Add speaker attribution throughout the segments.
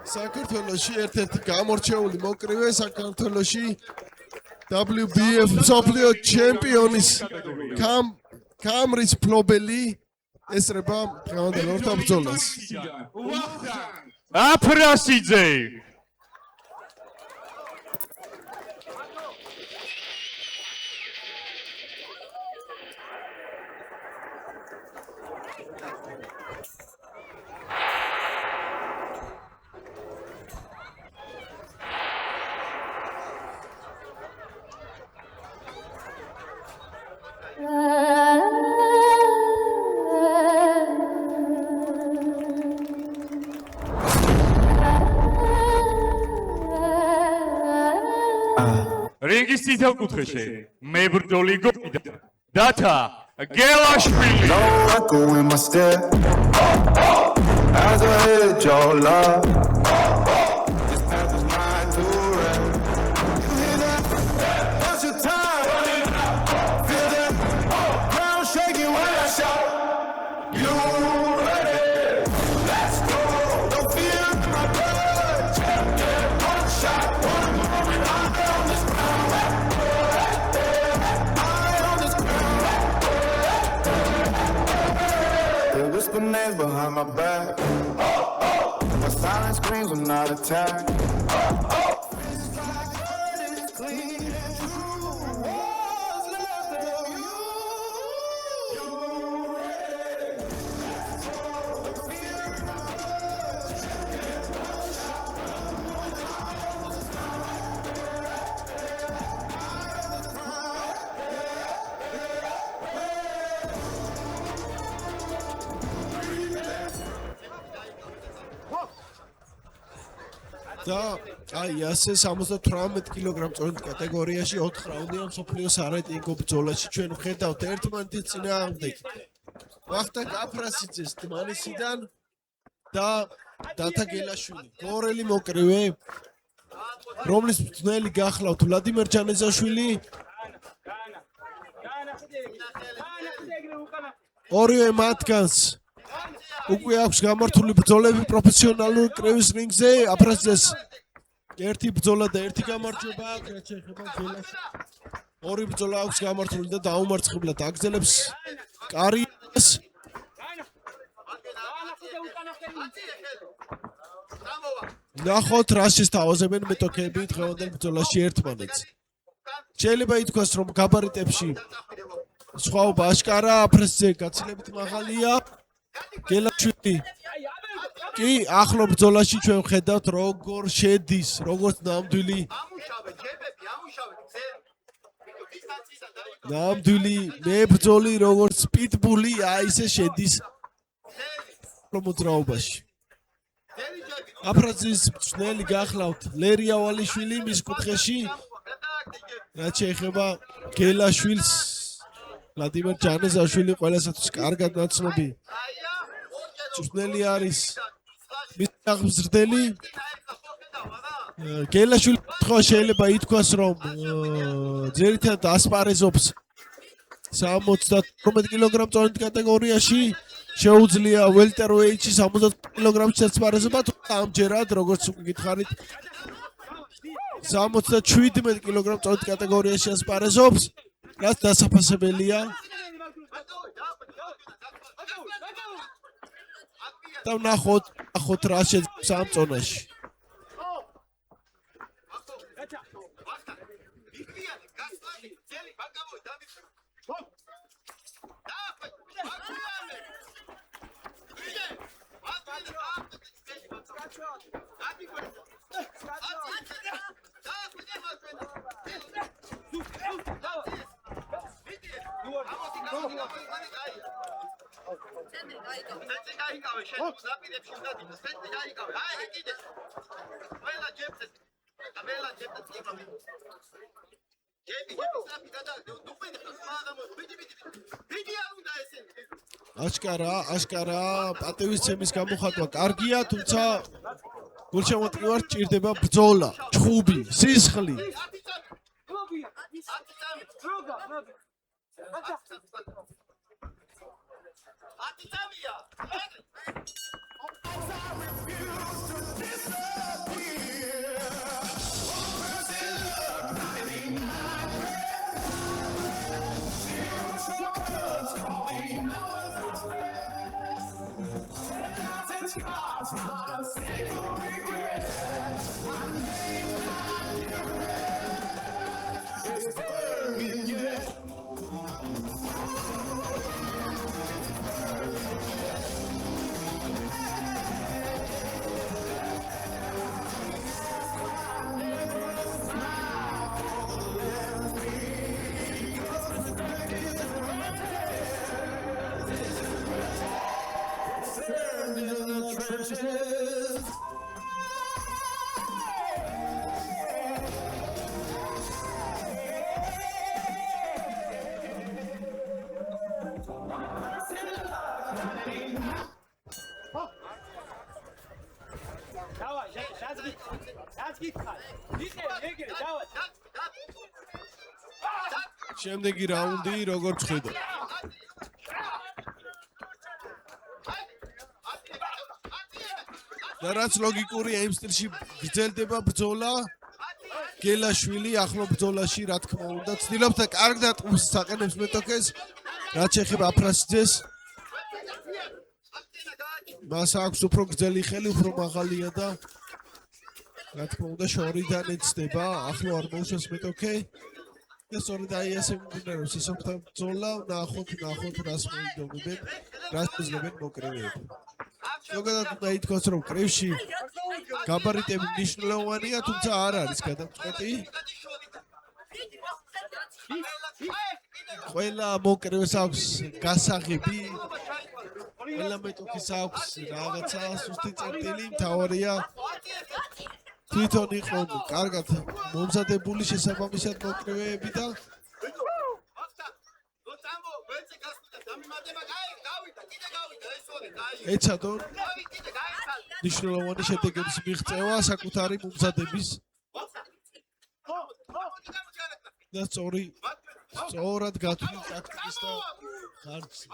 Speaker 1: საქართველოში ერთ-ერთი გამორჩეული მოკრივე საქართველოში WBF მსოფლიო ჩემპიონის კამრის ფლობელი ესრება დღევანდელ ორთაბრძოლას.
Speaker 2: აფრასიძე რინგის წითელ კუთხეში მებრძოლი გოიდა დათა გელაშვილი.
Speaker 3: No echo in my step as I hit your love. This path is mine to run. You hear that? What's your time? Feel that? Ground shaking when I shout. You ready? Let's go. Don't feel my blood. Champion, one shot, one moment. I on this ground. I on this ground. They whisper names behind my back. My silence screams I'm not attacked. Feels like blood is clean and true. What's left of you? You ready? Let's go. Feel my blood. Champion, one shot, one moment. I on this
Speaker 1: და აი ასე 78 კილოგრამ წონით კატეგორიაში 4 რაუნდია მსოფლიოს არაიტინგო ბრძოლაში ჩვენ ვხედავთ ერთმანეთის წინააღმდეგ ვახტანგ აფრასიძეს დმანისიდან და დათა გელაშვილი გორელი მოკრივე რომლის მწვრთნელი გახლავთ ვლადიმერ ჯანეზაშვილი ორივე მათგანს უკვე აქვს გამართული ბრძოლები პროფესიონალურ კრივის რინგზე აფრასიძეს ერთი ბრძოლა და ერთი გამარჯვება აქვს რაც შეეხება გელას ორი ბრძოლა აქვს გამართული და დაუმარცხებლად აგრძელებს კარიერას ნახოთ რა შესთავაზებენ მეტოქეები დღევანდელ ბრძოლაში ერთმანეთს შეიძლება ითქვას რომ გაბარიტებში სხვაობა აშკარა აფრასიძე გაცილებით მაღალია გელაშვილი კი ახლო ბრძოლაში ჩვენ ვხედავთ როგორ შედის როგორც ნამდვილი მებრძოლი როგორც პიტბული აი ესე შედის მოძრაობაში აფრასიძის მწვრთნელი გახლავთ ლერი ავალიშვილი მის კუთხეში რაც შეეხება გელაშვილს ვლადიმერ ჯანეზაშვილი ყველასათვის კარგად ნაცნობი მწვრთნელი არის მის აღმზრდელი გელაშვილი თქვა შეიძლება ითქვას რომ ძირითადად ასპარეზობს 78 კილოგრამ წონით კატეგორიაში შეუძლია ველტერვეიტში 70 კილოგრამში ასპარეზობა თუმცა ამჯერად როგორც გითხარით 77 კილოგრამ წონით კატეგორიაში ასპარეზობს რაც დასაფასებელია და ნახოთ რა შეძლებს ამ წონაში აშკარა პატივისცემის გამოხატვა კარგია, თუმცა გულშემატკივარს ჭირდება ბრძოლა, ჩხუბი, სისხლი.
Speaker 3: I refuse to listen.
Speaker 1: შემდეგი რაუნდი როგორც ხედავ და რაც ლოგიკური ამ სტილში გრძელდება ბრძოლა გელაშვილი ახლო ბრძოლაში რა თქმა უნდა ცდილობს და კარგ დატყმის საყენებს მეტოქეს რაც შეეხება აფრასიძეს მას აქვს უფრო გრძელი ხელი უფრო მაღალია და რა თქმა უნდა შორიდან ეცდება ახლო არ მოუშვეს მეტოქე და სწორედ აი ესე მიმდინარეობს ისოთა ბრძოლა ნახოთ რას მოიგონებენ რას უძლებენ მოკრევები ზოგადად უნდა ითქვას რომ კრევში გაბარიტები მნიშვნელოვანია თუმცა არ არის გადამწყვეტი ყველა მოკრევს აქვს გასაღები ყველა მეტოქის აქვს რაღაცა სუსტი წერტილი მთავარია თვითონ იყო კარგად მომზადებული შესაბამისად მოკრევეები და ეცადო ნიშნულოვანი შედეგების მიღწევა საკუთარი მომზადების და სწორად გათვლით ტაქტიკის და ხარჯზე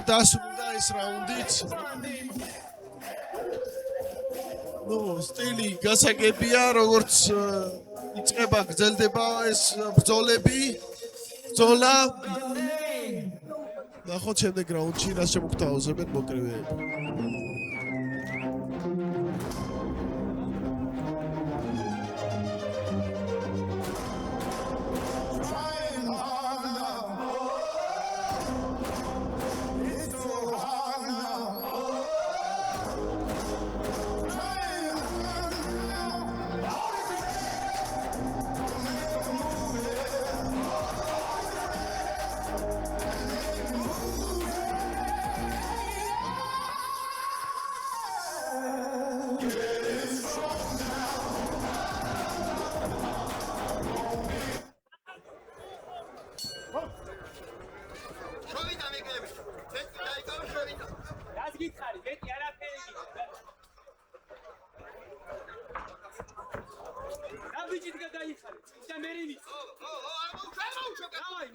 Speaker 1: დასრულდა ეს რაუნდიც. ნუ სტილი გასაგებია, როგორც იწყება, გრძელდება ეს ბრძოლები. ბრძოლა. ნახოთ შემდეგ რაუნდში რა შემოგთავაზებენ მოკრევეები.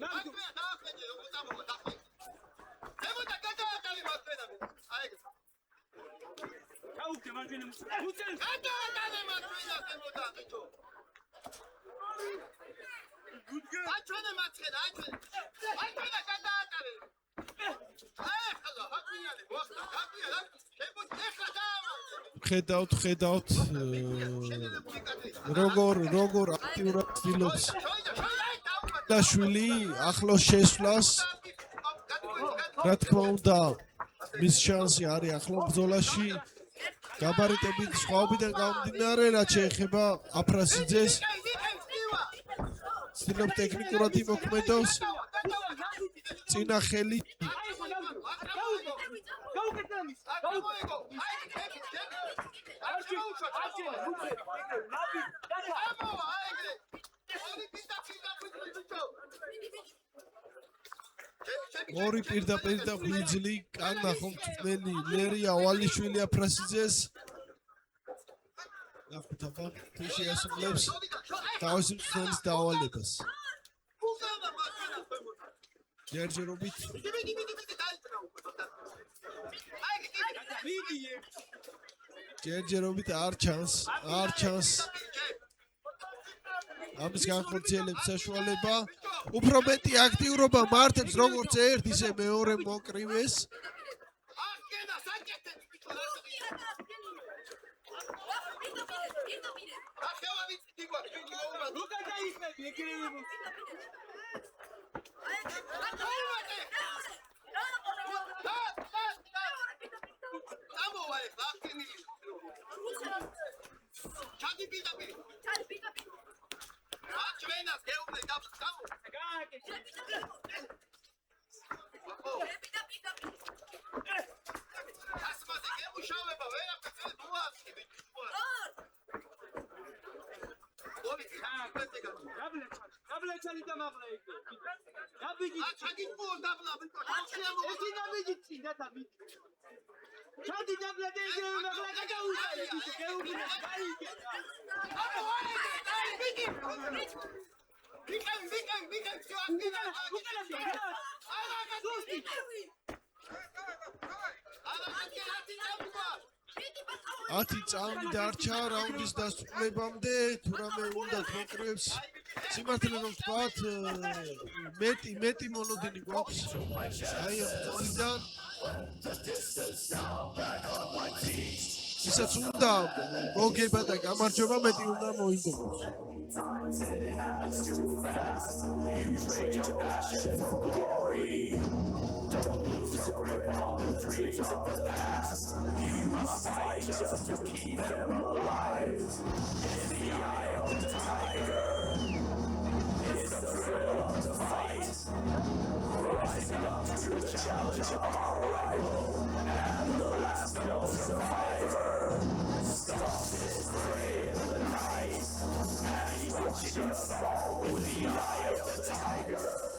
Speaker 4: Давай,
Speaker 1: ხედავთ როგორ აქტიურად ცდილობს დაშვილი ახლოს შესვლას რა თქმა უნდა მის შანსი არის ახლო ბრძოლაში გაბარიტებით სხვაობიდან გამომდინარე რაც შეეხება აფრასიძეს ცდილობს ტექნიკურად იმოქმედოს წინა ხელი ორი პირდაპირ და ღვიძლი კანა ხომწმელი ლერია ვალიშვილი აფრასიძეს ნახუთაბა თუ შეასრულებს თავისი მცველის დავალებას ჯერჯერობით არ ჩანს ამის განხორციელების საშუალება უფრო მეტი აქტიურობა მართებს როგორც ერთ ისე მეორე მოკრივეს ათი წამი დარჩა რაუნდის დასრულებამდე თუ რამე უნდა მოკრივებს სიმართლე რომ ვთქვათ მეტი მონოდინი გვაქვს აი ამ ბრძოლიდან ისაც უნდა მოგება და გამარჯვება მეტი უნდა მოინდომოს Just to keep them alive in the eye of the tiger. It's the thrill of the fight, rising up to the challenge of our rival, and the last known survivor. Stuff his prey in the night, and he's watching us fall with the eye of the tiger.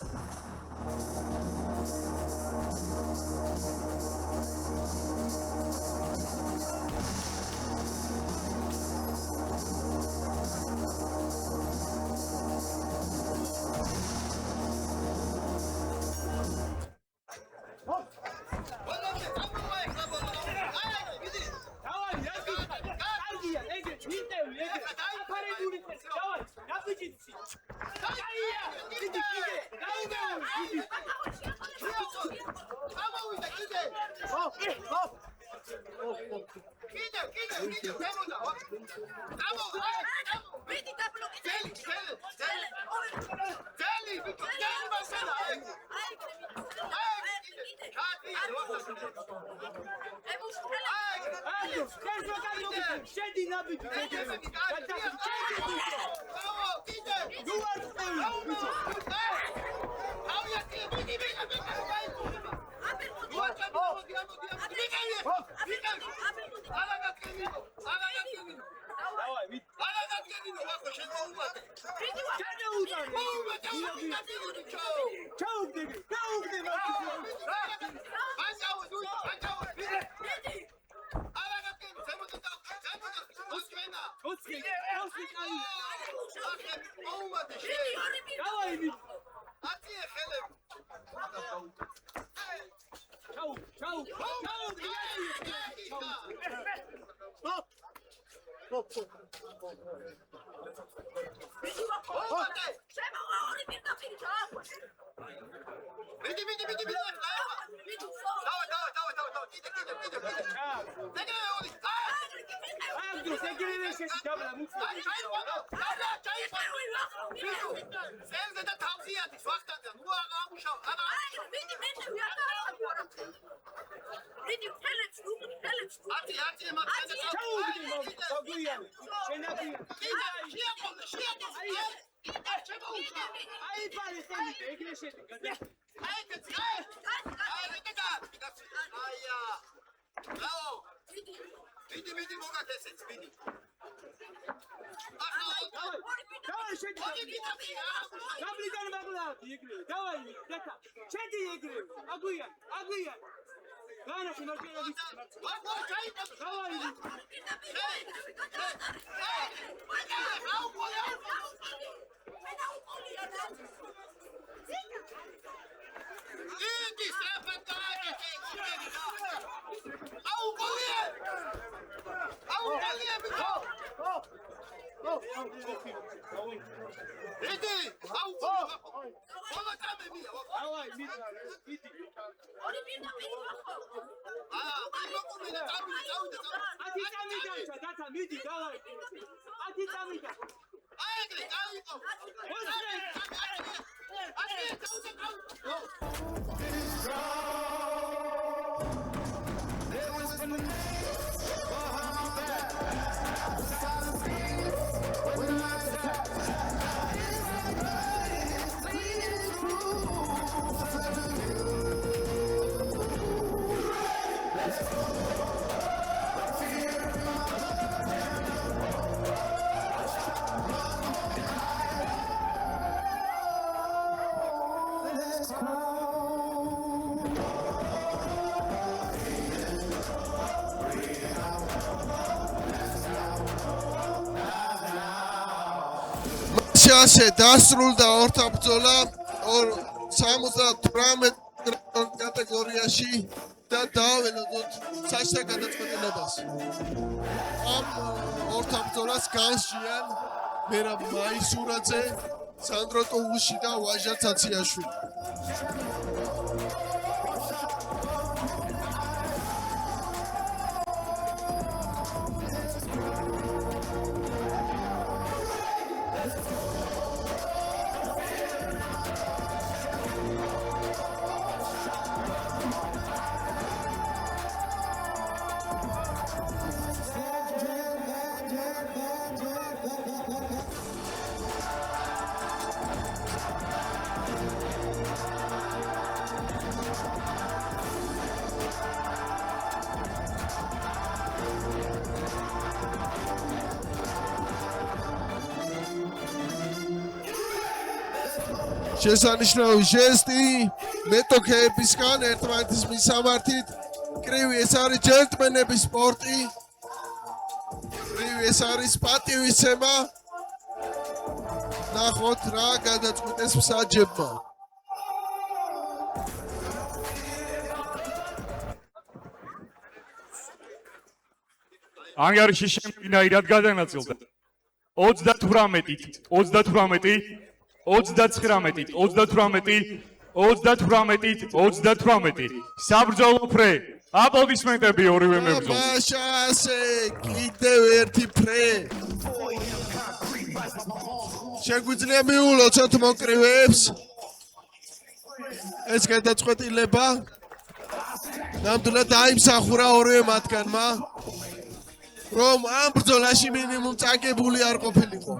Speaker 1: ასე დასრულდა ორთა ბრძოლა 78 კატეგორიაში და დავველოდოთ საჭთა გადაწყვეტილებას. ამ ორთა ბრძოლას განსჯიან მერაბ მაისურაძე, სანდრო ტუღუში და ვაჟა ცაციაშვილი. შესანიშნავი ჟესტი მეტოქეებისგან ერთმანეთის მისამართით. კრივი ეს არის ჯენტლმენების სპორტი. კრივი ეს არის პატივისცემა. ნახოთ რა გადაწყვეტეს მსაჯებმა.
Speaker 2: ანგარიში შემდგენად გადანაწილდა 38-ით 38 საბრძოლო ფრე აპლოდისმენტები ორივე მებრძოლს.
Speaker 1: მაშასე კიდევ ერთი ფრე. შეგვიძლია მიულოცოთ მოკრივეებს. ეს გადაწყვეტილება ნამდვილად დაიმსახურა ორივე მათგანმა, რომ ამ ბრძოლაში მინიმუმ წაგებული არ ყოფილიყო.